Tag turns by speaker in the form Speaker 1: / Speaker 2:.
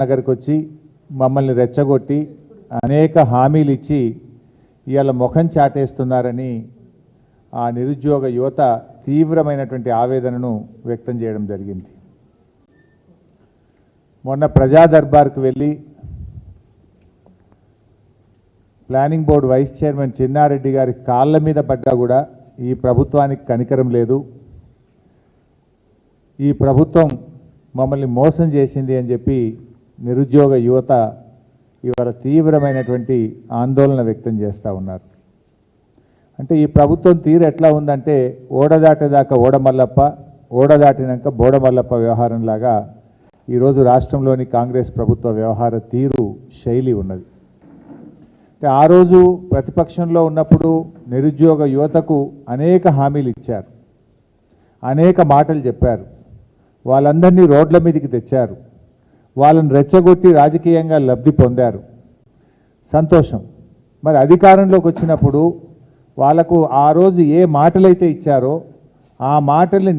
Speaker 1: నగర్కి వచ్చి మమ్మల్ని రెచ్చగొట్టి అనేక హామీలు ఇచ్చి ఇవాళ ముఖం చాటేస్తున్నారని ఆ నిరుద్యోగ యువత తీవ్రమైనటువంటి ఆవేదనను వ్యక్తం చేయడం జరిగింది. మొన్న ప్రజా దర్బార్కు వెళ్ళి planning board vice chairman Chinnareddy గారి కాళ్ళ మీద పడ్డా కూడా ఈ ప్రభుత్వానికి కనికరం లేదు, ఈ ప్రభుత్వం మమ్మల్ని మోసం చేసింది అని చెప్పి నిరుద్యోగ యువత ఇవాళ తీవ్రమైనటువంటి ఆందోళన వ్యక్తం చేస్తూ ఉన్నారు. అంటే ఈ ప్రభుత్వం తీరు ఎట్లా ఉందంటే ఓడదాటేదాకా ఓడమల్లప్ప, ఓడదాటినాక బోడమల్లప్ప వ్యవహారంలాగా ఈరోజు రాష్ట్రంలోని కాంగ్రెస్ ప్రభుత్వ వ్యవహార తీరు శైలి ఉన్నది. అంటే ఆ రోజు ప్రతిపక్షంలో ఉన్నప్పుడు నిరుద్యోగ యువతకు అనేక హామీలు ఇచ్చారు, అనేక మాటలు చెప్పారు, వాళ్ళందరినీ రోడ్ల మీదకి తెచ్చారు, వాళ్ళని రెచ్చగొట్టి రాజకీయంగా లబ్ధి పొందారు. సంతోషం. మరి అధికారంలోకి వచ్చినప్పుడు వాళ్ళకు ఆ రోజు ఏ మాటలైతే ఇచ్చారో ఆ మాటల్ని